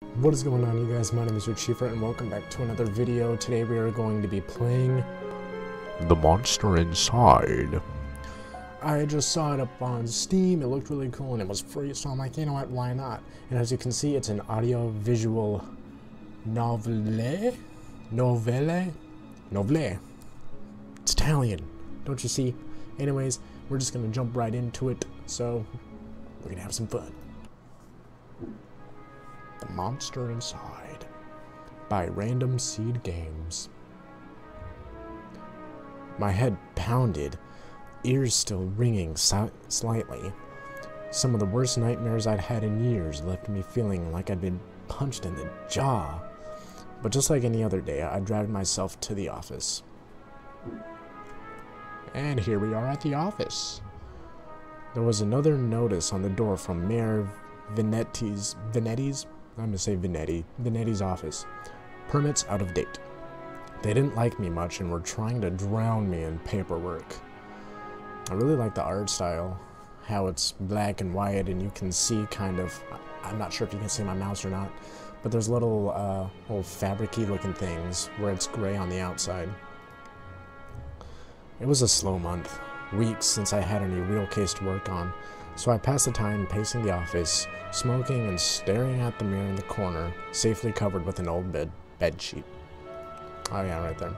What is going on, you guys? My name is Richeefer and welcome back to another video. Today we are going to be playing The Monster Inside. I just saw it up on Steam, it looked really cool and it was free, so I'm like, you know what, why not? And as you can see, it's an audio-visual novella? It's Italian, don't you see? Anyways, we're just gonna jump right into it, so we're gonna have some fun. The Monster Inside by Random Seed Games. My head pounded, ears still ringing slightly. Some of the worst nightmares I'd had in years left me feeling like I'd been punched in the jaw. But just like any other day, I dragged myself to the office. And here we are at the office. There was another notice on the door from Mayor Vinetti's office. Permits out of date. They didn't like me much and were trying to drown me in paperwork. I really like the art style, how it's black and white and you can see kind of, I'm not sure if you can see my mouse or not, but there's little fabric-y looking things where it's gray on the outside. It was a slow month, weeks since I had any real case to work on. So I passed the time pacing the office, smoking and staring at the mirror in the corner, safely covered with an old bed sheet. Oh yeah, right there.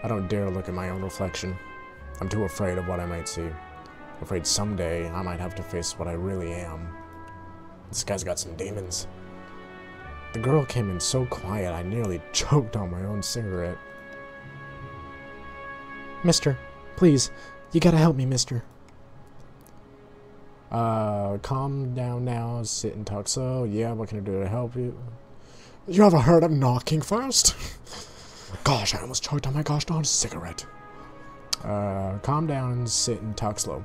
I don't dare look at my own reflection. I'm too afraid of what I might see. Afraid someday I might have to face what I really am. This guy's got some demons. The girl came in so quiet I nearly choked on my own cigarette. Mister, please, you gotta help me, mister. Calm down now, sit and talk. So, yeah, what can I do to help you? You ever heard of knocking first? Gosh, I almost choked on my gosh darn cigarette. Calm down and sit and talk slow.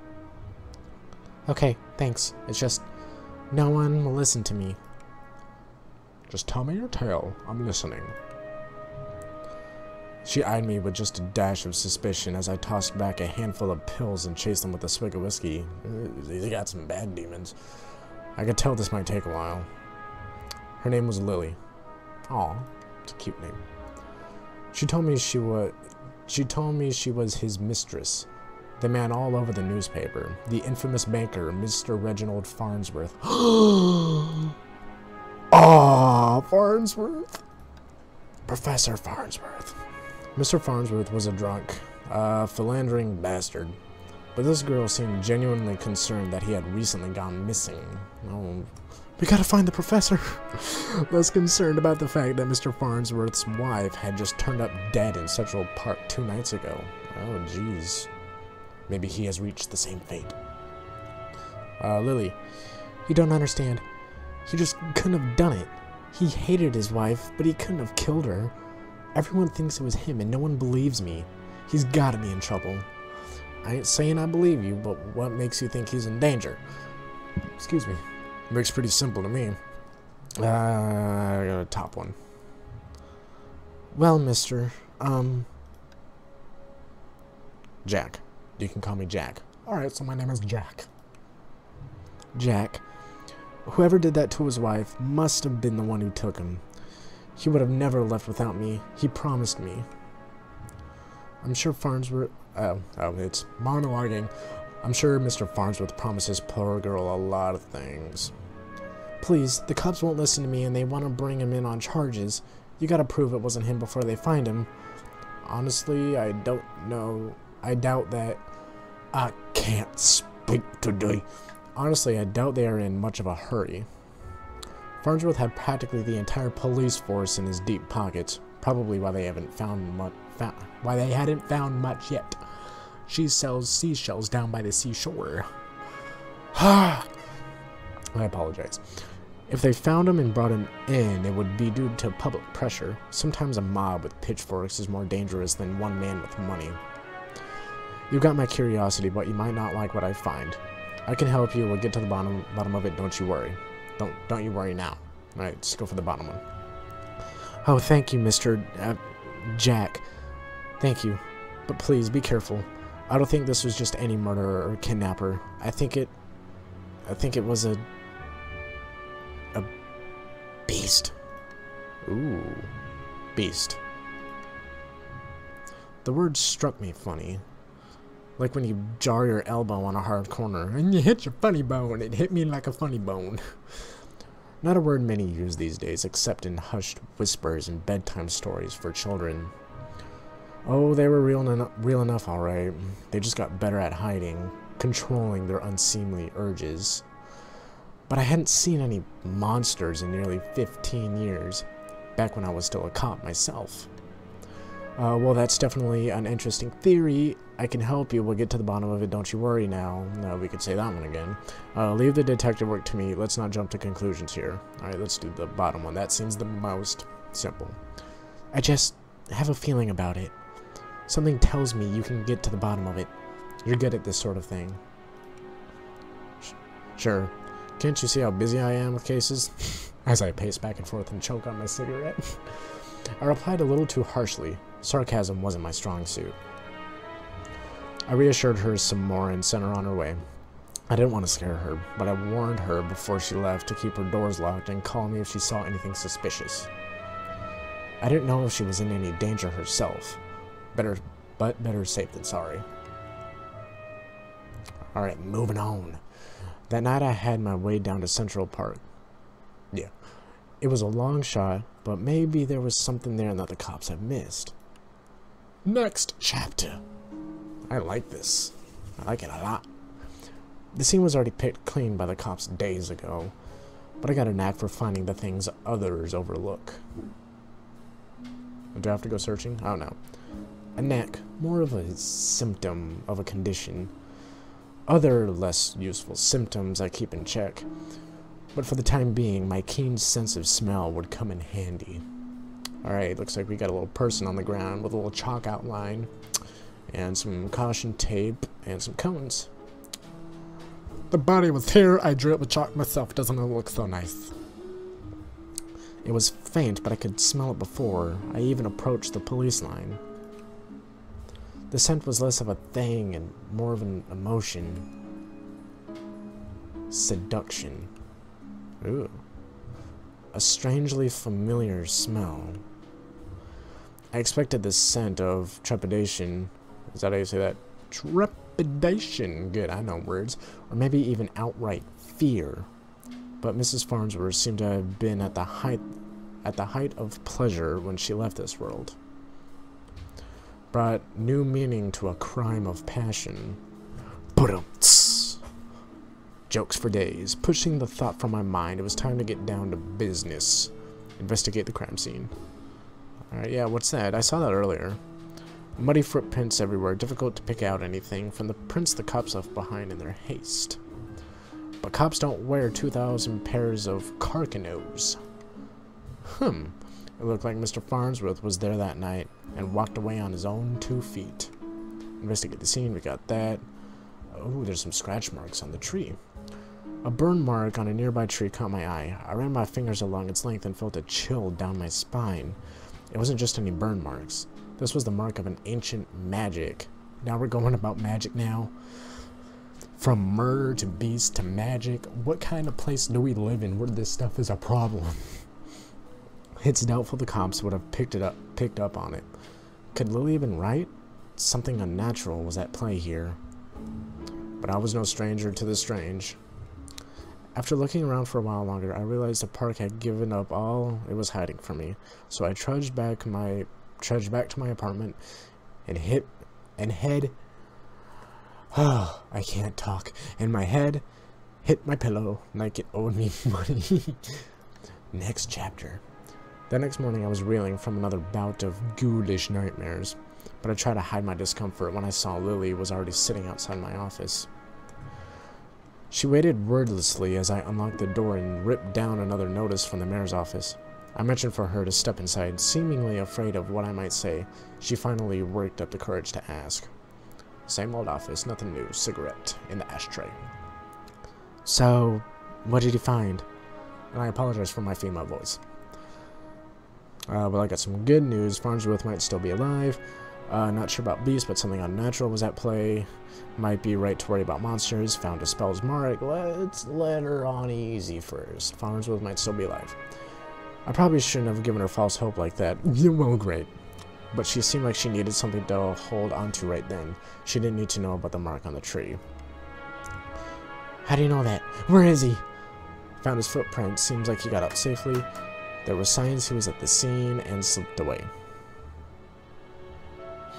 Okay, thanks. It's just, no one will listen to me. Just tell me your tale. I'm listening. She eyed me with just a dash of suspicion as I tossed back a handful of pills and chased them with a swig of whiskey. They got some bad demons. I could tell this might take a while. Her name was Lily. Aw, it's a cute name. She told me she was his mistress. The man all over the newspaper. The infamous banker, Mr. Reginald Farnsworth. Ah, Farnsworth. Professor Farnsworth. Mr. Farnsworth was a drunk, philandering bastard, but this girl seemed genuinely concerned that he had recently gone missing. Oh, we gotta find the professor! Less concerned about the fact that Mr. Farnsworth's wife had just turned up dead in Central Park 2 nights ago. Oh, jeez. Maybe he has reached the same fate. Lily, you don't understand. He just couldn't have done it. He hated his wife, but he couldn't have killed her. Everyone thinks it was him, and no one believes me. He's gotta be in trouble. I ain't saying I believe you, but what makes you think he's in danger? Excuse me. Looks pretty simple to me. I got a top one. Well, mister, Jack. You can call me Jack. Alright, so my name is Jack. Jack. Whoever did that to his wife must have been the one who took him. He would have never left without me. He promised me. I'm sure Farnsworth... it's monologuing. I'm sure Mr. Farnsworth promised his poor girl a lot of things. Please, the cops won't listen to me and they want to bring him in on charges. You gotta prove it wasn't him before they find him. Honestly, I don't know. I doubt that... I can't speak today. Honestly, I doubt they are in much of a hurry. Farnsworth had practically the entire police force in his deep pockets, probably why they hadn't found much yet. She sells seashells down by the seashore. I apologize. If they found him and brought him in, it would be due to public pressure. Sometimes a mob with pitchforks is more dangerous than one man with money. You've got my curiosity, but you might not like what I find. I can help you. We'll get to the bottom of it. Don't you worry. Don't you worry now. Alright, let's go for the bottom one. Oh, thank you, Mr. Jack. Thank you. But please, be careful. I don't think this was just any murderer or kidnapper. I think it was a beast. Ooh. Beast. The word struck me funny. Like when you jar your elbow on a hard corner and you hit your funny bone. It hit me like a funny bone. Not a word many use these days, except in hushed whispers and bedtime stories for children. Oh, they were real enough, alright. They just got better at hiding, controlling their unseemly urges. But I hadn't seen any monsters in nearly 15 years, back when I was still a cop myself. Well, that's definitely an interesting theory. I can help you. We'll get to the bottom of it. Don't you worry now. No, we could say that one again. Leave the detective work to me. Let's not jump to conclusions here. Alright, let's do the bottom one. That seems the most simple. I just have a feeling about it. Something tells me you can get to the bottom of it. You're good at this sort of thing. Sure. Can't you see how busy I am with cases? As I pace back and forth and choke on my cigarette. I replied a little too harshly. Sarcasm wasn't my strong suit. I reassured her some more and sent her on her way. I didn't want to scare her, but I warned her before she left to keep her doors locked and call me if she saw anything suspicious. I didn't know if she was in any danger herself. Better safe than sorry. Alright, moving on. That night I had my way down to Central Park. Yeah. It was a long shot, but maybe there was something there that the cops had missed. Next chapter. I like this. I like it a lot. The scene was already picked clean by the cops days ago, but I got a knack for finding the things others overlook. Do I have to go searching? Oh no. A knack, more of a symptom of a condition. Other less useful symptoms I keep in check, but for the time being, my keen sense of smell would come in handy. Alright, looks like we got a little person on the ground with a little chalk outline, and some caution tape, and some cones. The body was here, I drew it with chalk myself, doesn't it look so nice? It was faint, but I could smell it before I even approached the police line. The scent was less of a thing and more of an emotion. Seduction. Ooh. A strangely familiar smell. I expected the scent of trepidation. Is that how you say that? Trepidation. Good, I know words. Or maybe even outright fear. But Mrs. Farnsworth seemed to have been at the height of pleasure when she left this world. Brought new meaning to a crime of passion. Ba-dum-ts. Jokes for days. Pushing the thought from my mind, it was time to get down to business. Investigate the crime scene. Alright, yeah, what's that? I saw that earlier. Muddy footprints everywhere, difficult to pick out anything from the prints the cops left behind in their haste. But cops don't wear 2,000 pairs of carcanos. It looked like Mr. Farnsworth was there that night and walked away on his own 2 feet. Investigate the scene, we got that. Oh, there's some scratch marks on the tree. A burn mark on a nearby tree caught my eye. I ran my fingers along its length and felt a chill down my spine. It wasn't just any burn marks. This was the mark of an ancient magic. Now we're going about magic now. From murder to beast to magic. What kind of place do we live in where this stuff is a problem? It's doubtful the cops would have picked up on it. Could Lily have been right? Something unnatural was at play here. But I was no stranger to the strange. After looking around for a while longer, I realized the park had given up all it was hiding from me. So I trudged back to my apartment and I can't talk. And my head hit my pillow like it owed me money. Next chapter. The next morning I was reeling from another bout of ghoulish nightmares, but I tried to hide my discomfort when I saw Lily was already sitting outside my office. She waited wordlessly as I unlocked the door and ripped down another notice from the mayor's office. I mentioned for her to step inside, seemingly afraid of what I might say. She finally worked up the courage to ask. Same old office, nothing new, cigarette in the ashtray. So, what did you find? And I apologize for my female voice. Well, I got some good news. Farnsworth might still be alive. Not sure about beasts, but something unnatural was at play. Might be right to worry about monsters. Found a spell's mark. Let's let her on easy first. Farnsworth might still be alive. I probably shouldn't have given her false hope like that. Well, great. But she seemed like she needed something to hold onto right then. She didn't need to know about the mark on the tree. How do you know that? Where is he? Found his footprint. Seems like he got out safely. There were signs he was at the scene and slipped away.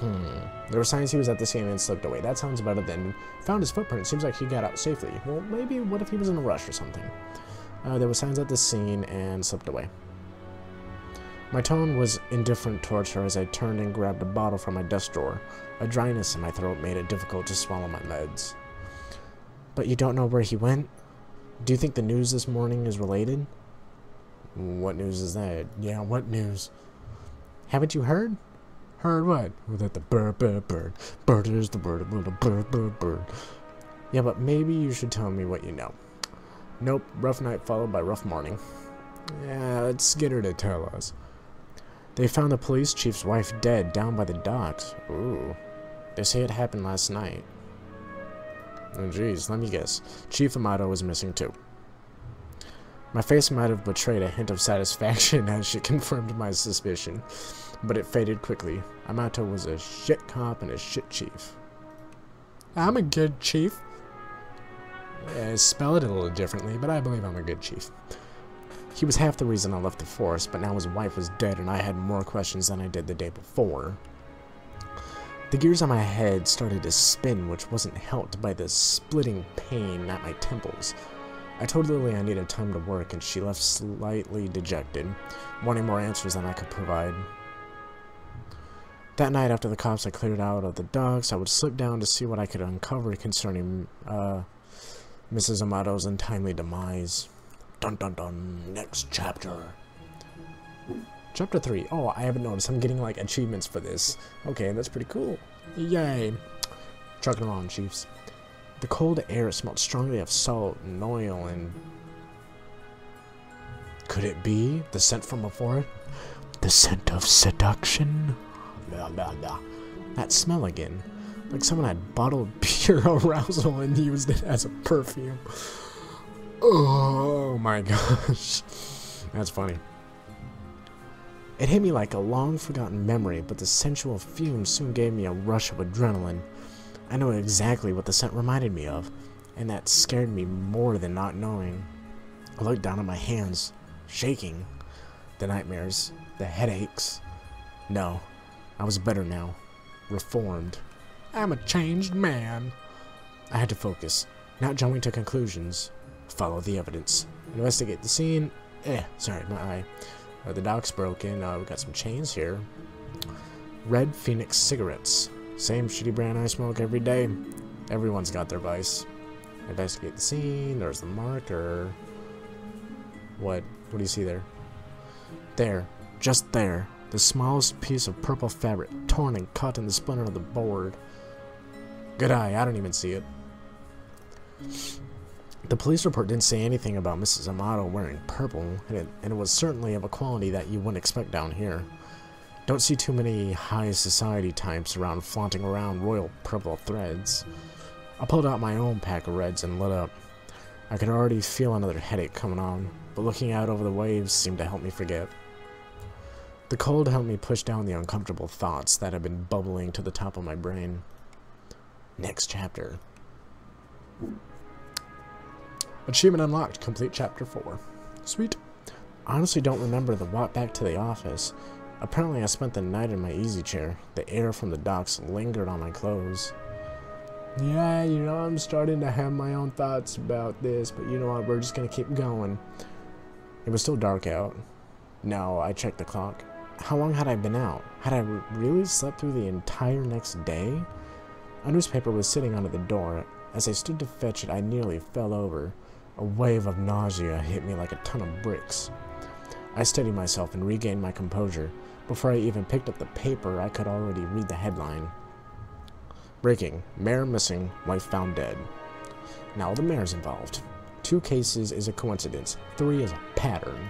There were signs he was at the scene and slipped away. That sounds better than found his footprint. Seems like he got out safely. Well, maybe what if he was in a rush or something? There were signs at the scene and slipped away. My tone was indifferent towards her as I turned and grabbed a bottle from my desk drawer. A dryness in my throat made it difficult to swallow my meds. But you don't know where he went? Do you think the news this morning is related? What news is that? Yeah, what news? Haven't you heard? Heard what? That the bird is the bird. Yeah, but maybe you should tell me what you know. Nope, rough night followed by rough morning. Yeah, let's get her to tell us. They found the police chief's wife dead down by the docks. Ooh. They say it happened last night. Oh jeez, let me guess. Chief Amato was missing too. My face might have betrayed a hint of satisfaction as she confirmed my suspicion, but it faded quickly. Amato was a shit cop and a shit chief. I'm a good chief. I spell it a little differently, but I believe I'm a good chief. He was half the reason I left the force, but now his wife was dead and I had more questions than I did the day before. The gears on my head started to spin, which wasn't helped by the splitting pain at my temples. I told Lily I needed time to work, and she left slightly dejected, wanting more answers than I could provide. That night, after the cops had cleared out of the docks, I would slip down to see what I could uncover concerning Mrs. Amato's untimely demise. Dun dun dun. Next chapter. Chapter 3. Oh, I haven't noticed. I'm getting, like, achievements for this. Okay, that's pretty cool. Yay. Trucking along, chiefs. The cold air smelled strongly of salt and oil and... Could it be the scent from before? The scent of seduction? Blah, blah, blah. That smell again. Like someone had bottled pure arousal and used it as a perfume. Oh my gosh. That's funny. It hit me like a long-forgotten memory, but the sensual fumes soon gave me a rush of adrenaline. I know exactly what the scent reminded me of, and that scared me more than not knowing. I looked down at my hands, shaking. The nightmares, the headaches. No, I was better now. Reformed. I'm a changed man. I had to focus, not jumping to conclusions. Follow the evidence. Investigate the scene. Sorry, my eye. The dock's broken. We got some chains here. Red Phoenix cigarettes. Same shitty brand I smoke every day. Everyone's got their vice. Investigate the scene. There's the marker. What? What do you see there? There. Just there. The smallest piece of purple fabric, torn and cut in the splinter of the board. Good eye. I don't even see it. The police report didn't say anything about Mrs. Amato wearing purple, and it was certainly of a quality that you wouldn't expect down here. Don't see too many high society types around flaunting around royal purple threads. I pulled out my own pack of reds and lit up. I could already feel another headache coming on, but looking out over the waves seemed to help me forget. The cold helped me push down the uncomfortable thoughts that had been bubbling to the top of my brain. Next chapter. Achievement unlocked. Complete chapter 4. Sweet. I honestly don't remember the walk back to the office. Apparently I spent the night in my easy chair. The air from the docks lingered on my clothes. Yeah, you know, I'm starting to have my own thoughts about this, but you know what, we're just gonna keep going. It was still dark out. No, I checked the clock. How long had I been out? Had I really slept through the entire next day? A newspaper was sitting under the door. As I stood to fetch it, I nearly fell over. A wave of nausea hit me like a ton of bricks. I steadied myself and regained my composure. Before I even picked up the paper, I could already read the headline. Breaking. Mayor missing, wife found dead. Now the mayor's involved. 2 cases is a coincidence. 3 is a pattern.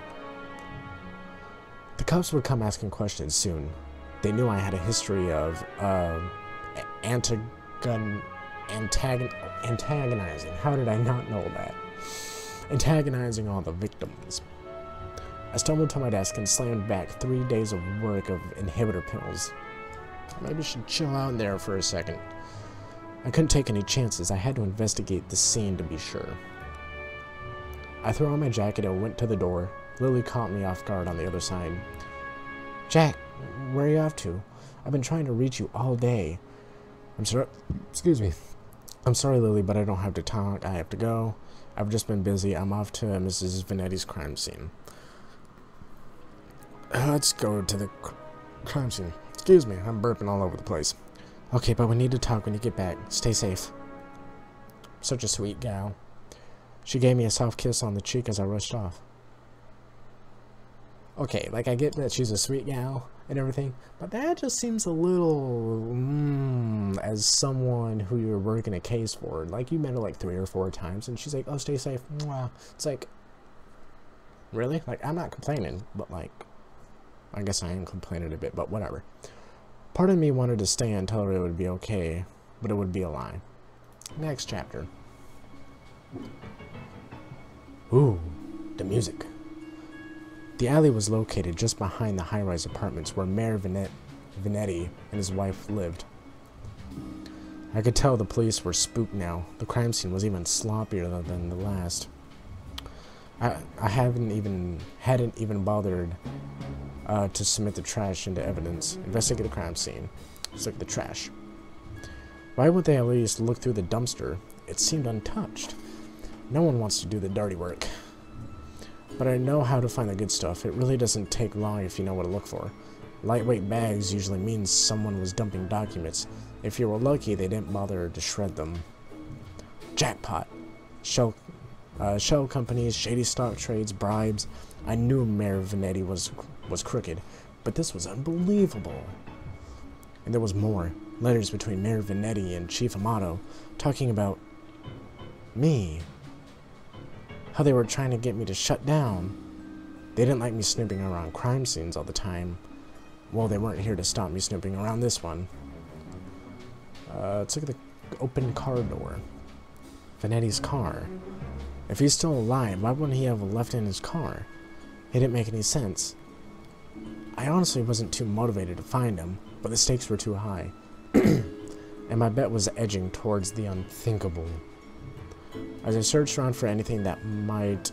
The cops would come asking questions soon. They knew I had a history of, antagonizing. How did I not know that? Antagonizing all the victims. I stumbled to my desk and slammed back 3 days of work of inhibitor pills. Maybe I should chill out there for a second. I couldn't take any chances. I had to investigate the scene to be sure. I threw on my jacket and went to the door. Lily caught me off guard on the other side. Jack, where are you off to? I've been trying to reach you all day. I'm sorry. Excuse me. I'm sorry, Lily, but I don't have to talk. I have to go. I've just been busy. I'm off to Mrs. Vanetti's crime scene. Let's go to the crime scene. Excuse me, I'm burping all over the place. Okay, but we need to talk when you get back. Stay safe. Such a sweet gal. She gave me a soft kiss on the cheek as I rushed off. Okay, like I get that she's a sweet gal and everything, but that just seems a little, as someone who you're working a case for. Like, you met her like 3 or 4 times, and she's like, oh, stay safe. Mwah. It's like, really? Like, I'm not complaining, but like, I guess I am complaining a bit, but whatever. Part of me wanted to stay and tell her it would be okay, but it would be a lie. Next chapter. Ooh, the music. The alley was located just behind the high-rise apartments where Mayor Vanetti and his wife lived. I could tell the police were spooked now. The crime scene was even sloppier than the last. I hadn't even bothered to submit the trash into evidence. Investigate the crime scene. Let's look at the trash. Why would they at least look through the dumpster? It seemed untouched. No one wants to do the dirty work. But I know how to find the good stuff. It really doesn't take long if you know what to look for. Lightweight bags usually means someone was dumping documents. If you were lucky, they didn't bother to shred them. Jackpot. Shell companies, shady stock trades, bribes. I knew Mayor Vanetti was crooked, but this was unbelievable. And there was more. Letters between Mayor Vanetti and Chief Amato talking about me. How they were trying to get me to shut down. They didn't like me snooping around crime scenes all the time. Well, they weren't here to stop me snooping around this one. Let's look at the open car door. Vanetti's car. If he's still alive, why wouldn't he have left in his car? It didn't make any sense. I honestly wasn't too motivated to find him, but the stakes were too high. And my bet was edging towards the unthinkable. As I searched around for anything that might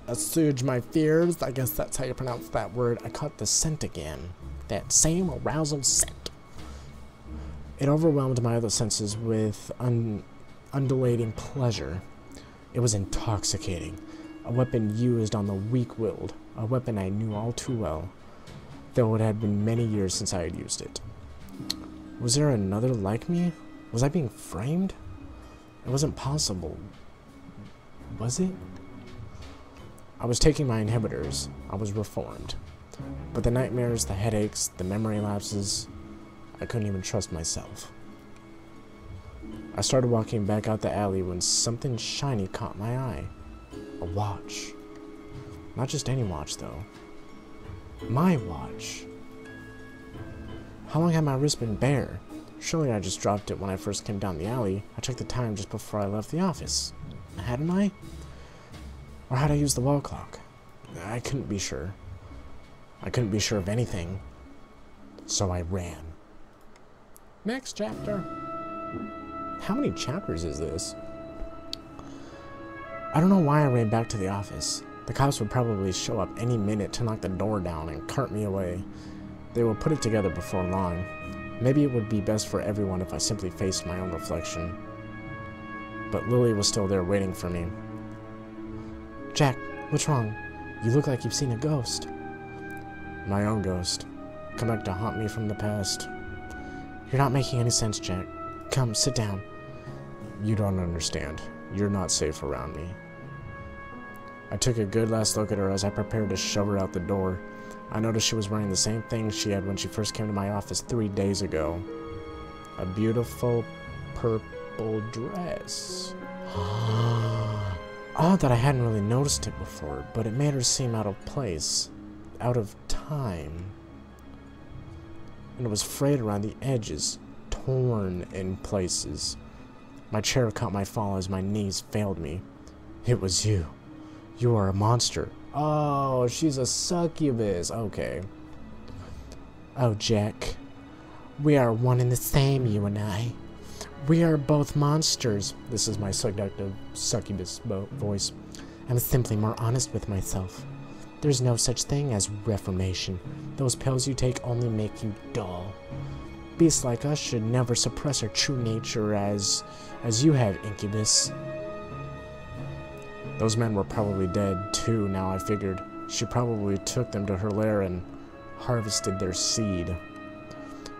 assuage my fears, I guess that's how you pronounce that word, I caught the scent again. That same arousal scent. It overwhelmed my other senses with undulating pleasure. It was intoxicating. A weapon used on the weak-willed. A weapon I knew all too well, though it had been many years since I had used it. Was there another like me? Was I being framed? It wasn't possible. Was it? I was taking my inhibitors. I was reformed. But the nightmares, the headaches, the memory lapses, I couldn't even trust myself. I started walking back out the alley when something shiny caught my eye. A watch. Not just any watch, though. My watch. How long had my wrist been bare? Surely I just dropped it when I first came down the alley. I checked the time just before I left the office. Hadn't I? Or had I used the wall clock? I couldn't be sure. I couldn't be sure of anything. So I ran. Next chapter. How many chapters is this? I don't know why I ran back to the office. The cops would probably show up any minute to knock the door down and cart me away. They will put it together before long. Maybe it would be best for everyone if I simply faced my own reflection. But Lily was still there waiting for me. Jack, what's wrong? You look like you've seen a ghost. My own ghost. Come back to haunt me from the past. You're not making any sense, Jack. Come, sit down. You don't understand. You're not safe around me. I took a good last look at her as I prepared to shove her out the door. I noticed she was wearing the same thing she had when she first came to my office 3 days ago. A beautiful purple dress. Odd that I hadn't really noticed it before, but it made her seem out of place, out of time. And it was frayed around the edges, torn in places. My chair caught my fall as my knees failed me. It was you. You are a monster. Oh, she's a succubus. Okay. Oh, Jack. We are one and the same, you and I. We are both monsters. This is my seductive succubus voice. I'm simply more honest with myself. There's no such thing as reformation. Those pills you take only make you dull. Beasts like us should never suppress our true nature as you have, incubus. Those men were probably dead too, now I figured. She probably took them to her lair and harvested their seed.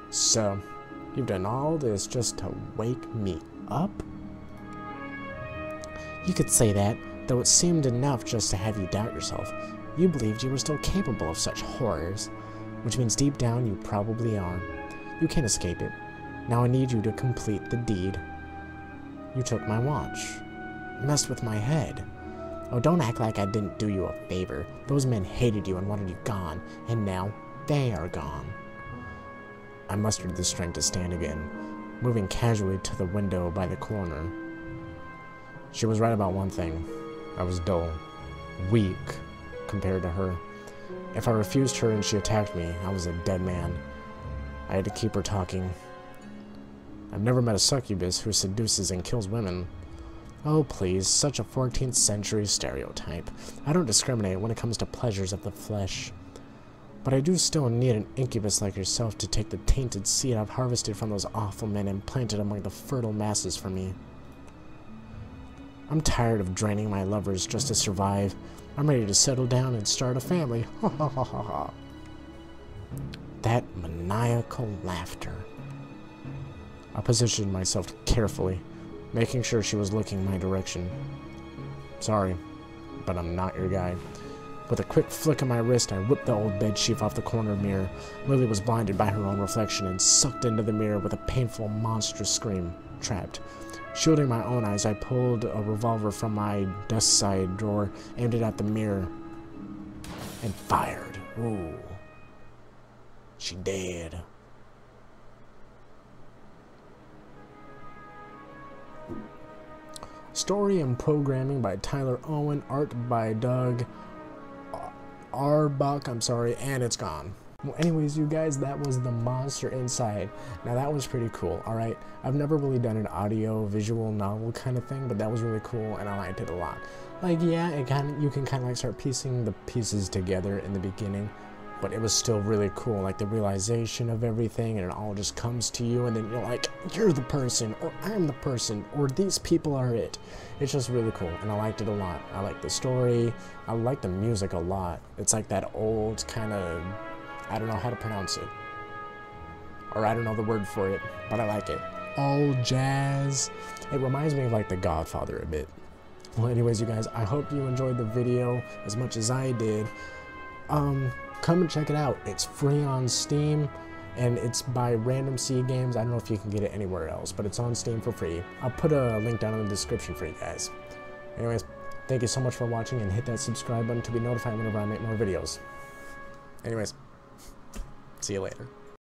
So, you've done all this just to wake me up? You could say that, though it seemed enough just to have you doubt yourself. You believed you were still capable of such horrors, which means deep down you probably are. You can't escape it. Now I need you to complete the deed. You took my watch. Messed with my head. Oh, don't act like I didn't do you a favor. Those men hated you and wanted you gone, and now they are gone. I mustered the strength to stand again, moving casually to the window by the corner. She was right about one thing. I was dull. Weak compared to her. If I refused her and she attacked me, I was a dead man. I had to keep her talking. I've never met a succubus who seduces and kills women. Oh please, such a 14th century stereotype. I don't discriminate when it comes to pleasures of the flesh. But I do still need an incubus like yourself to take the tainted seed I've harvested from those awful men and plant it among the fertile masses for me. I'm tired of draining my lovers just to survive. I'm ready to settle down and start a family. Ha ha ha ha ha. That maniacal laughter. I positioned myself carefully, making sure she was looking my direction. Sorry, but I'm not your guy. With a quick flick of my wrist, I whipped the old bedsheet off the corner mirror. Lily was blinded by her own reflection and sucked into the mirror with a painful, monstrous scream. Trapped. Shielding my own eyes, I pulled a revolver from my desk side drawer, aimed it at the mirror, and fired. Ooh. She dead. Story and programming by Tyler Owen, art by Doug Arbuck, and it's gone. Well, anyways, you guys, that was The Monster Inside. Now, that was pretty cool, alright? I've never really done an audio, visual novel kind of thing, but that was really cool, and I liked it a lot. Like, yeah, you can kind of like start piecing the pieces together in the beginning, but it was still really cool, like the realization of everything, and it all just comes to you, and then you're like, you're the person, or I'm the person, or these people are it. It's just really cool, and I liked it a lot. I liked the story, I liked the music a lot. It's like that old kind of, I don't know how to pronounce it, or I don't know the word for it, but I like it. Old jazz. It reminds me of like The Godfather a bit. Well, anyways, you guys, I hope you enjoyed the video as much as I did. Come and check it out. It's free on Steam, and it's by Random C Games. I don't know if you can get it anywhere else, but it's on Steam for free. I'll put a link down in the description for you guys. Anyways, thank you so much for watching, and hit that subscribe button to be notified whenever I make more videos. Anyways, see you later.